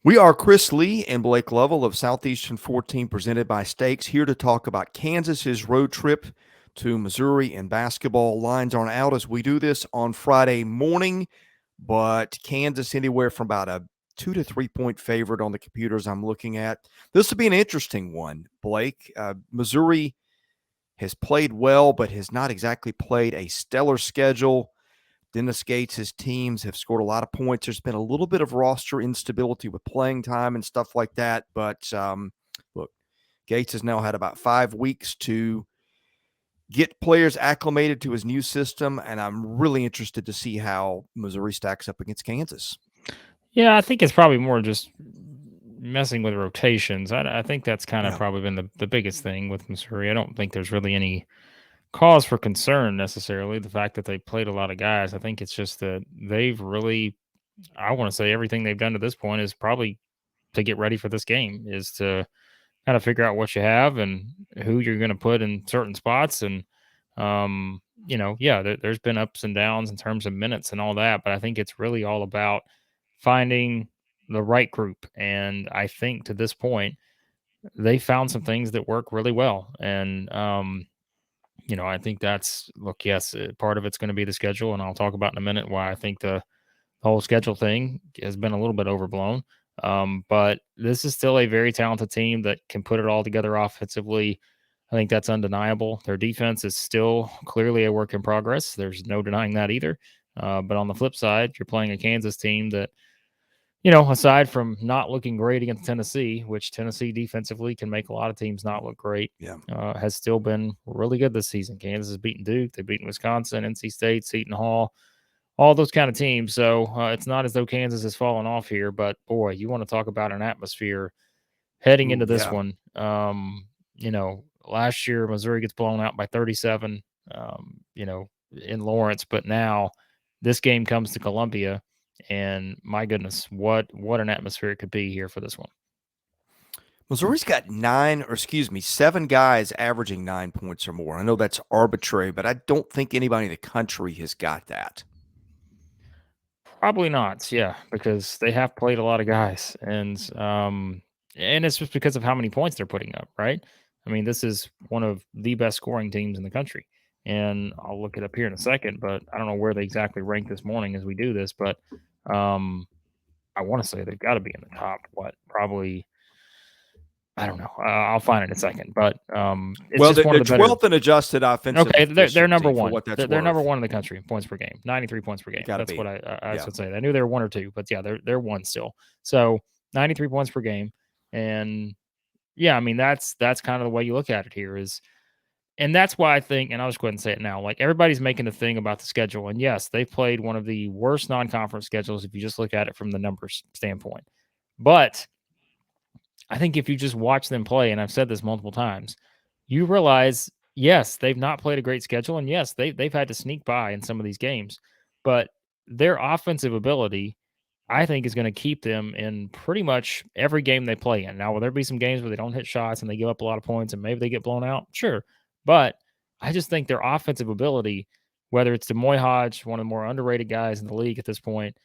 We are Chris Lee and Blake Lovell of Southeastern 14, presented by Stakes, here to talk about Kansas's road trip to Missouri in basketball. Lines aren't out as we do this on Friday morning, but Kansas anywhere from about a 2 to 3 point favorite on the computers I'm looking at. This will be an interesting one, Blake. Missouri has played well, but has not exactly played a stellar schedule. Dennis Gates' teams have scored a lot of points. There's been a little bit of roster instability with playing time and stuff like that. But look, Gates has now had about 5 weeks to get players acclimated to his new system, and I'm really interested to see how Missouri stacks up against Kansas. Yeah, I think it's probably more just messing with rotations. I think that's kind of probably been the biggest thing with Missouri. I don't think there's really any cause for concern necessarily. The fact that they played a lot of guys, I think it's just that they've really, I want to say everything they've done to this point is probably to get ready for this game, is to kind of figure out what you have and who you're going to put in certain spots. And, there's been ups and downs in terms of minutes and all that, but I think it's really all about finding the right group. And I think to this point, they found some things that work really well. And, I think that's, look, yes, part of it's going to be the schedule. And I'll talk about in a minute why I think the whole schedule thing has been a little bit overblown. But this is still a very talented team that can put it all together offensively. I think that's undeniable. Their defense is still clearly a work in progress. There's no denying that either. But on the flip side, you're playing a Kansas team that, aside from not looking great against Tennessee, which Tennessee defensively can make a lot of teams not look great, has still been really good this season. Kansas has beaten Duke. They've beaten Wisconsin, NC State, Seton Hall, all those kind of teams. So it's not as though Kansas has fallen off here, but boy, you want to talk about an atmosphere heading into this one. Last year Missouri gets blown out by 37, in Lawrence, but now this game comes to Columbia, and my goodness, what an atmosphere it could be here for this one. Missouri's got 7 guys averaging 9 points or more. I know that's arbitrary, but I don't think anybody in the country has got that. Probably not, yeah, because they have played a lot of guys, and it's just because of how many points they're putting up, right? I mean, this is one of the best scoring teams in the country, and I'll look it up here in a second, but I don't know where they exactly rank this morning as we do this, but I want to say they've got to be in the top. Probably. I don't know. I'll find it in a second, but it's just one of the better. 12th in adjusted offensive. Okay, they're number one. They're number one in the country in points per game, 93 points per game. That's what I should say. I knew they were 1 or 2, but yeah, they're one still. So 93 points per game, and yeah, I mean that's kind of the way you look at it here is, and that's why I think, and I'll just go ahead and say it now. Like everybody's making a thing about the schedule, and yes, they've played one of the worst non-conference schedules if you just look at it from the numbers standpoint, but I think if you just watch them play, and I've said this multiple times, you realize, yes, they've not played a great schedule, and yes, they've had to sneak by in some of these games, but their offensive ability, I think, is going to keep them in pretty much every game they play in. Now, will there be some games where they don't hit shots and they give up a lot of points and maybe they get blown out? Sure. But I just think their offensive ability, whether it's Demoy Hodge, one of the more underrated guys in the league at this point,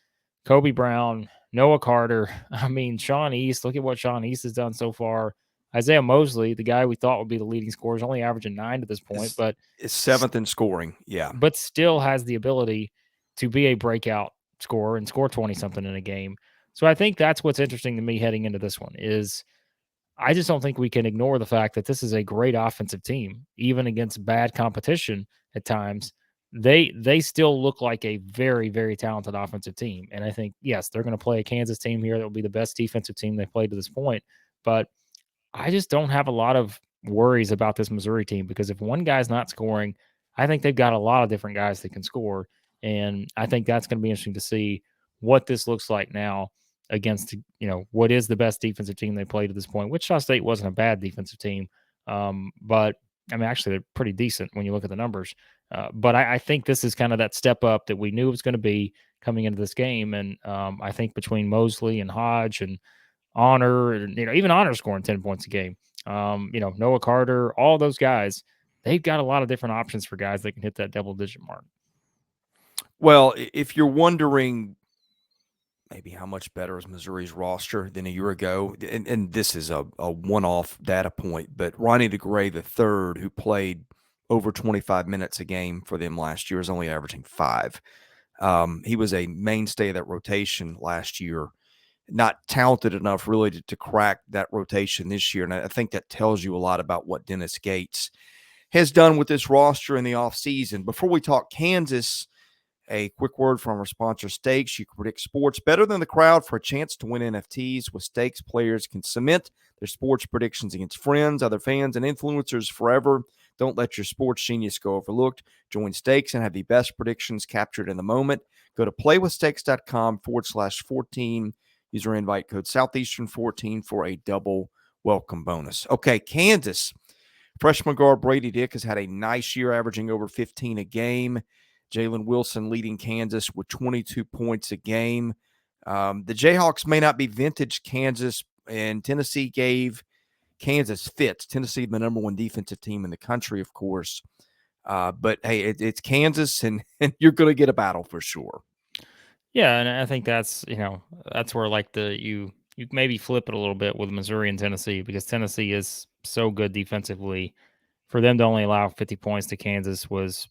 Kobe Brown, Noah Carter. I mean, Sean East, look at what Sean East has done so far. Isaiah Mosley, the guy we thought would be the leading scorer, is only averaging 9 to this point, but is 7th in scoring. Yeah. But still has the ability to be a breakout scorer and score 20-something in a game. So I think that's what's interesting to me heading into this one is I just don't think we can ignore the fact that this is a great offensive team, even against bad competition at times. They still look like a very, very talented offensive team. And I think, yes, they're going to play a Kansas team here that will be the best defensive team they've played to this point. But I just don't have a lot of worries about this Missouri team because if one guy's not scoring, I think they've got a lot of different guys that can score. And I think that's going to be interesting to see what this looks like now against, what is the best defensive team they played to this point. Wichita State wasn't a bad defensive team. But I mean, actually, they're pretty decent when you look at the numbers. But I think this is kind of that step up that we knew it was going to be coming into this game. And I think between Mosley and Hodge and Honor, and even Honor scoring 10 points a game, Noah Carter, all those guys, they've got a lot of different options for guys that can hit that double-digit mark. Well, if you're wondering maybe how much better is Missouri's roster than a year ago. And this is a one-off data point, but Ronnie DeGray III, who played over 25 minutes a game for them last year, is only averaging 5. He was a mainstay of that rotation last year, not talented enough really to crack that rotation this year. And I think that tells you a lot about what Dennis Gates has done with this roster in the offseason. Before we talk Kansas, a quick word from our sponsor, Stakes. You can predict sports better than the crowd for a chance to win NFTs. With Stakes, players can cement their sports predictions against friends, other fans, and influencers forever. Don't let your sports genius go overlooked. Join Stakes and have the best predictions captured in the moment. Go to playwithstakes.com/14. User invite code Southeastern14 for a double welcome bonus. Okay, Kansas. Freshman guard Brady Dick has had a nice year, averaging over 15 a game. Jalen Wilson leading Kansas with 22 points a game. The Jayhawks may not be vintage Kansas, and Tennessee gave Kansas fits. Tennessee, the number one defensive team in the country, of course. But, hey, it's Kansas, and you're going to get a battle for sure. Yeah, and I think that's that's where like you maybe flip it a little bit with Missouri and Tennessee, because Tennessee is so good defensively. For them to only allow 50 points to Kansas was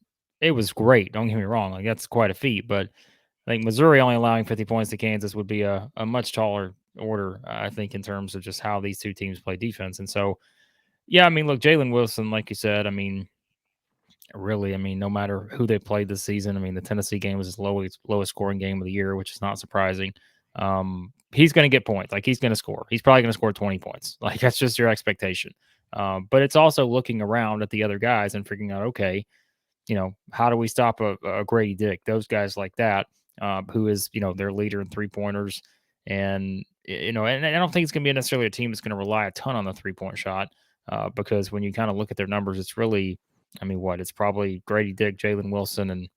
great. Don't get me wrong, like that's quite a feat. But I think Missouri only allowing 50 points to Kansas would be a much taller order, I think, in terms of just how these two teams play defense. And so, yeah, I mean, look, Jalen Wilson, like you said, I mean, really, I mean, no matter who they played this season, I mean, the Tennessee game was his lowest scoring game of the year, which is not surprising. He's going to get points. Like, he's going to score. He's probably going to score 20 points. Like, that's just your expectation. But it's also looking around at the other guys and figuring out, okay, how do we stop a Grady Dick? Those guys like that, who is, their leader in 3-pointers. And, and I don't think it's going to be necessarily a team that's going to rely a ton on the 3-point shot, because when you kind of look at their numbers, it's really, I mean, it's probably Grady Dick, Jalen Wilson, and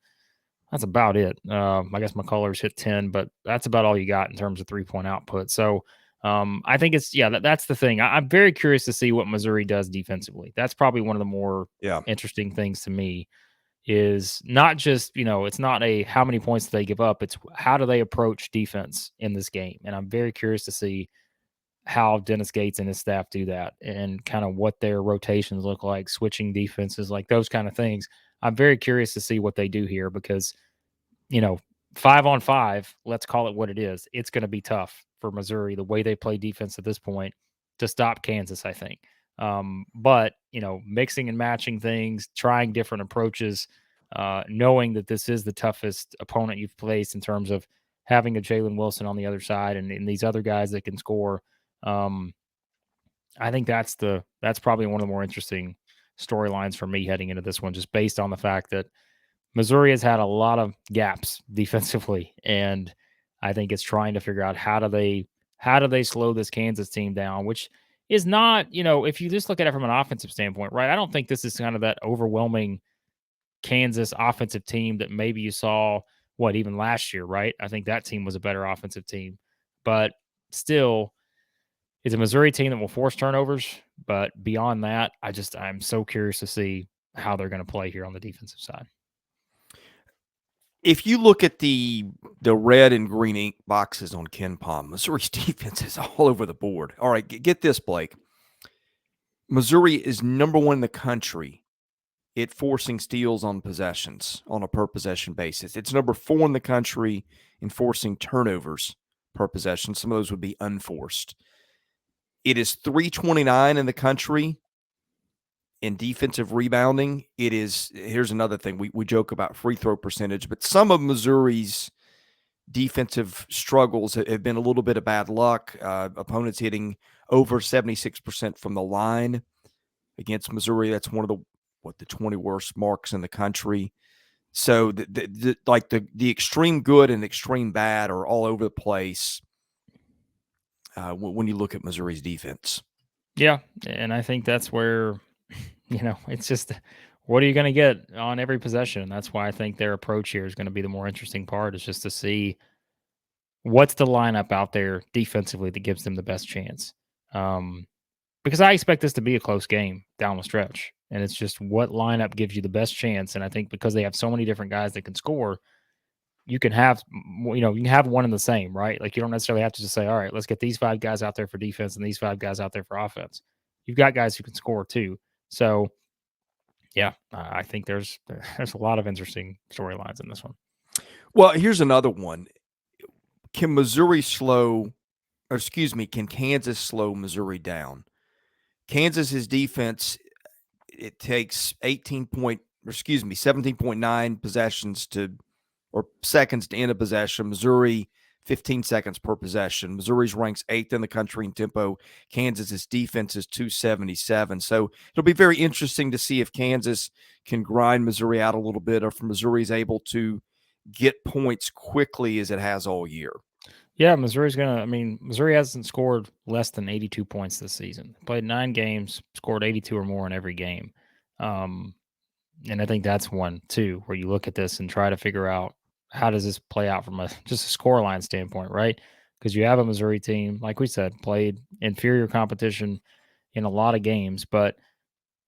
that's about it. I guess McCullers hit 10, but that's about all you got in terms of 3-point output. So I think it's, that's the thing. I'm very curious to see what Missouri does defensively. That's probably one of the more interesting things to me, is not just, it's not a how many points do they give up. It's how do they approach defense in this game. And I'm very curious to see how Dennis Gates and his staff do that, and kind of what their rotations look like, switching defenses, like those kind of things. I'm very curious to see what they do here, because, 5-on-5, let's call it what it is. It's going to be tough for Missouri, the way they play defense at this point, to stop Kansas, I think. But, mixing and matching things, trying different approaches, knowing that this is the toughest opponent you've faced in terms of having a Jalen Wilson on the other side, and these other guys that can score. I think that's probably one of the more interesting storylines for me heading into this one, just based on the fact that Missouri has had a lot of gaps defensively, and I think it's trying to figure out how do they slow this Kansas team down, which is not, if you just look at it from an offensive standpoint, right? I don't think this is kind of that overwhelming Kansas offensive team that maybe you saw even last year, right? I think that team was a better offensive team, but still, it's a Missouri team that will force turnovers. But beyond that, I'm so curious to see how they're going to play here on the defensive side. If you look at the red and green ink boxes on KenPom, Missouri's defense is all over the board. All right, get this, Blake. Missouri is number one in the country at forcing steals on possessions on a per-possession basis. It's number 4 in the country in forcing turnovers per possession. Some of those would be unforced. It is 329 in the country in defensive rebounding. Here's another thing. We joke about free throw percentage, but some of Missouri's defensive struggles have been a little bit of bad luck. Opponents hitting over 76% from the line against Missouri. That's one of the 20 worst marks in the country. So the extreme good and extreme bad are all over the place when you look at Missouri's defense. Yeah, and I think that's where, it's just, what are you going to get on every possession? And that's why I think their approach here is going to be the more interesting part, is just to see what's the lineup out there defensively that gives them the best chance. Because I expect this to be a close game down the stretch, and it's just what lineup gives you the best chance. And I think because they have so many different guys that can score, you can have, you can have one and the same, right? Like you don't necessarily have to just say, all right, let's get these 5 guys out there for defense and these 5 guys out there for offense. You've got guys who can score too. So yeah, I think there's a lot of interesting storylines in this one. Well, here's another one. Can Missouri slow, or excuse me, can Kansas slow Missouri down? Kansas's defense, it takes 17.9 possessions or seconds to end a possession. Missouri, 15 seconds per possession. Missouri's ranks 8th in the country in tempo. Kansas's defense is 277. So it'll be very interesting to see if Kansas can grind Missouri out a little bit, or if Missouri is able to get points quickly as it has all year. Yeah, Missouri hasn't scored less than 82 points this season. Played 9 games, scored 82 or more in every game. And I think that's one too, where you look at this and try to figure out how does this play out from just a scoreline standpoint, right? Because you have a Missouri team, like we said, played inferior competition in a lot of games, but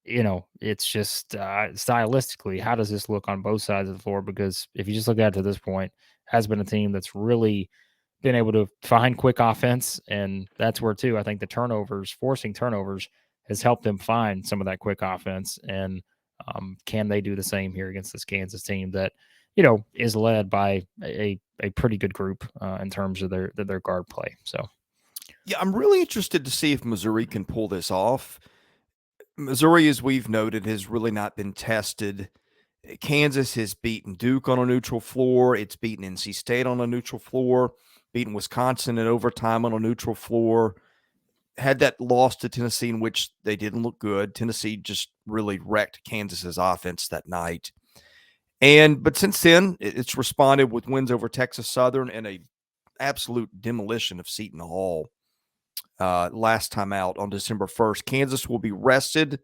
it's just stylistically, how does this look on both sides of the floor? Because if you just look at it to this point, has been a team that's really been able to find quick offense, and that's where too I think the forcing turnovers, has helped them find some of that quick offense. And can they do the same here against this Kansas team that is led by a pretty good group in terms of their guard play? So yeah, I'm really interested to see if Missouri can pull this off. Missouri, as we've noted, has really not been tested. Kansas has beaten Duke on a neutral floor. It's beaten NC State on a neutral floor, beaten Wisconsin in overtime on a neutral floor. Had that loss to Tennessee in which they didn't look good. Tennessee just really wrecked Kansas's offense that night. But since then, it's responded with wins over Texas Southern and a absolute demolition of Seton Hall last time out on December 1st. Kansas will be rested,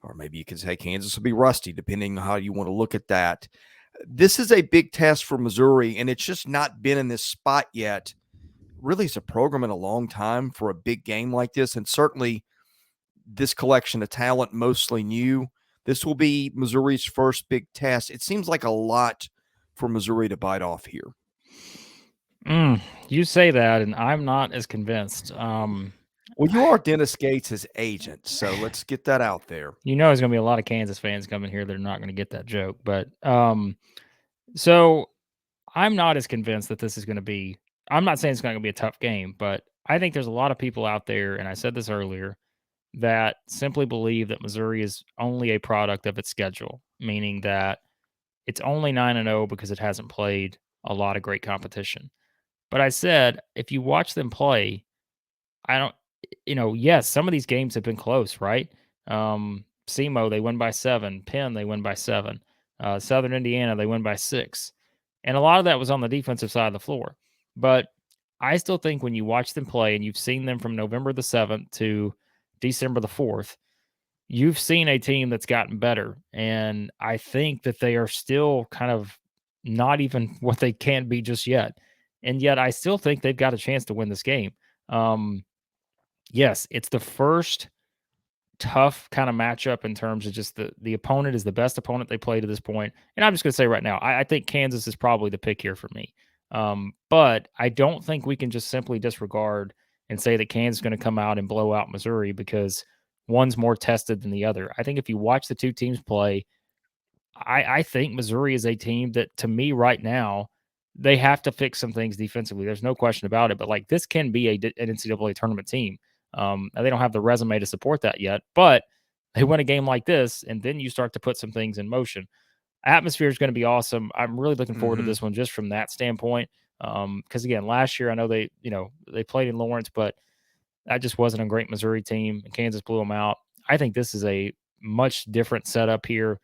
or maybe you could say Kansas will be rusty, depending on how you want to look at that. This is a big test for Missouri, and it's just not been in this spot yet. Really, it's a program in a long time for a big game like this, and certainly this collection of talent, mostly new. This will be Missouri's first big test. It seems like a lot for Missouri to bite off here. You say that, and I'm not as convinced. Well, you are Dennis Gates' agent, so let's get that out there. There's going to be a lot of Kansas fans coming here that are not going to get that joke. But so I'm not as convinced that this is going to be. I'm not saying it's going to be a tough game, but I think there's a lot of people out there, and I said this earlier, that simply believe that Missouri is only a product of its schedule, meaning that it's only 9-0 because it hasn't played a lot of great competition. But I said, if you watch them play, I don't, yes, some of these games have been close, right? SEMO, they win by 7. Penn, they win by 7. Southern Indiana, they win by 6. And a lot of that was on the defensive side of the floor. But I still think when you watch them play and you've seen them from November the 7th to December the 4th, you've seen a team that's gotten better. And I think that they are still kind of not even what they can be just yet. And yet I still think they've got a chance to win this game. Yes, it's the first tough kind of matchup in terms of just the opponent is the best opponent they played to this point. And I'm just going to say right now, I think Kansas is probably the pick here for me. But I don't think we can just simply disregard and say that Kansas is going to come out and blow out Missouri because one's more tested than the other. I think if you watch the two teams play, I think Missouri is a team that, to me right now, they have to fix some things defensively. There's no question about it. But like this can be an NCAA tournament team. They don't have the resume to support that yet, but they win a game like this, and then you start to put some things in motion. Atmosphere is going to be awesome. I'm really looking forward to this one just from that standpoint. Because again, last year I know they played in Lawrence, but that just wasn't a great Missouri team, and Kansas blew them out. I think this is a much different setup here.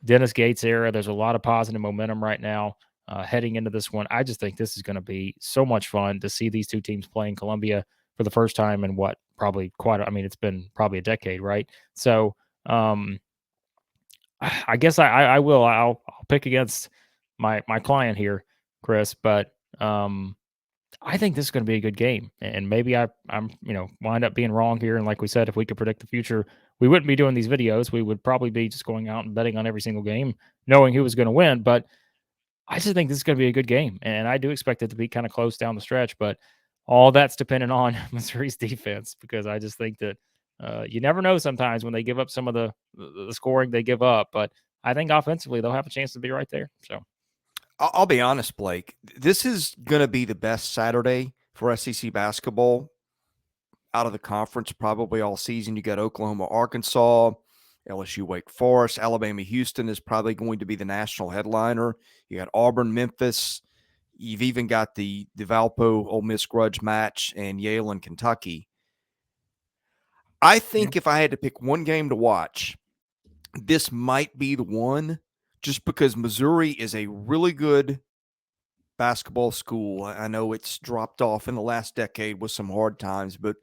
Dennis Gates era. There's a lot of positive momentum right now heading into this one. I just think this is going to be so much fun to see these two teams play in Columbia for the first time in it's been probably a decade, right? So I guess I'll pick against my client here, Chris, but I think this is going to be a good game, and maybe I'm wind up being wrong here. And like we said, if we could predict the future, we wouldn't be doing these videos. We would probably be just going out and betting on every single game, knowing who was going to win. But I just think this is going to be a good game, and I do expect it to be kind of close down the stretch. But all that's dependent on Missouri's defense, because I just think that you never know sometimes when they give up some of the scoring they give up. But I think offensively they'll have a chance to be right there. So I'll be honest, Blake. This is going to be the best Saturday for SEC basketball out of the conference probably all season. You got Oklahoma, Arkansas, LSU, Wake Forest, Alabama, Houston is probably going to be the national headliner. You got Auburn, Memphis. You've even got the Valpo Ole Miss grudge match and Yale and Kentucky. I think if I had to pick one game to watch, this might be the one, just because Missouri is a really good basketball school. I know it's dropped off in the last decade with some hard times, but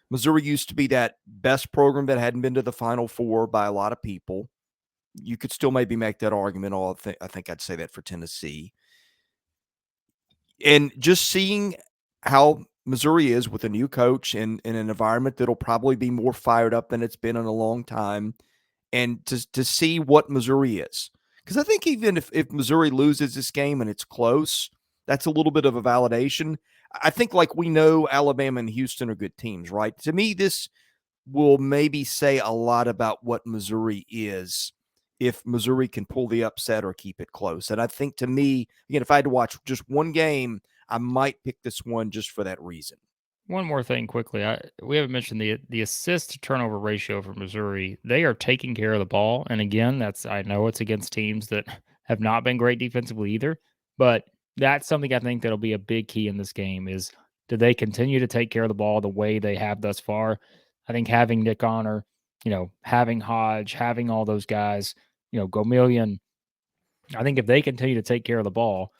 Missouri used to be that best program that hadn't been to the Final Four by a lot of people. You could still maybe make that argument. I think I'd say that for Tennessee. And just seeing how Missouri is with a new coach and in an environment that'll probably be more fired up than it's been in a long time, and to see what Missouri is. Because I think even if Missouri loses this game and it's close, that's a little bit of a validation. I think, like, we know Alabama and Houston are good teams, right? To me, this will maybe say a lot about what Missouri is if Missouri can pull the upset or keep it close. And I think, to me, again, if I had to watch just one game, I might pick this one just for that reason. one more thing quickly, we haven't mentioned the assist to turnover ratio for Missouri. They are taking care of the ball, and again, I know it's against teams that have not been great defensively either, but that's something I think that'll be a big key in this game is, do they continue to take care of the ball the way they have thus far? I think having Nick Honor, having Hodge, having all those guys, Gomillion, I think if they continue to take care of the ball,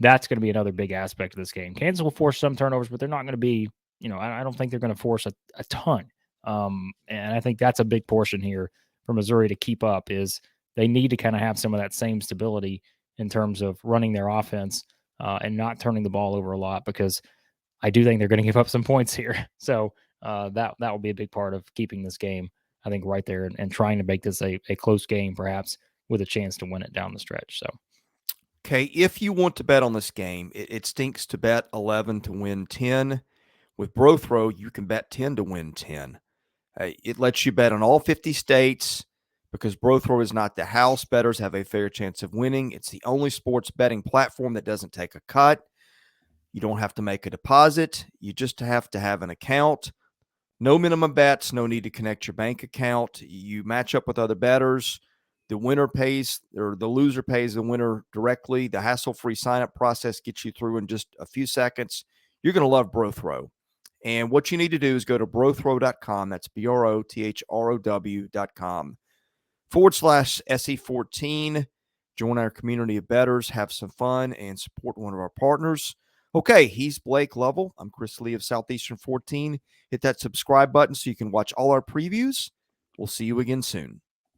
that's going to be another big aspect of this game. Kansas will force some turnovers, but they're not going to be, I don't think they're going to force a ton. And I think that's a big portion here for Missouri to keep up, is they need to kind of have some of that same stability in terms of running their offense and not turning the ball over a lot, because I do think they're going to give up some points here. So that will be a big part of keeping this game, I think, right there, and trying to make this a close game, perhaps with a chance to win it down the stretch. So. Okay, if you want to bet on this game, it stinks to bet 11 to win 10. With BROTHROW, you can bet 10 to win 10. It lets you bet on all 50 states because BROTHROW is not the house. Bettors have a fair chance of winning. It's the only sports betting platform that doesn't take a cut. You don't have to make a deposit. You just have to have an account. No minimum bets, no need to connect your bank account. You match up with other bettors. The winner pays, or the loser pays the winner directly. The hassle-free sign-up process gets you through in just a few seconds. You're going to love BROTHROW. And what you need to do is go to brothrow.com. That's BROTHROW.com /SE14. Join our community of bettors, have some fun, and support one of our partners. Okay, he's Blake Lovell. I'm Chris Lee of Southeastern 14. Hit that subscribe button so you can watch all our previews. We'll see you again soon.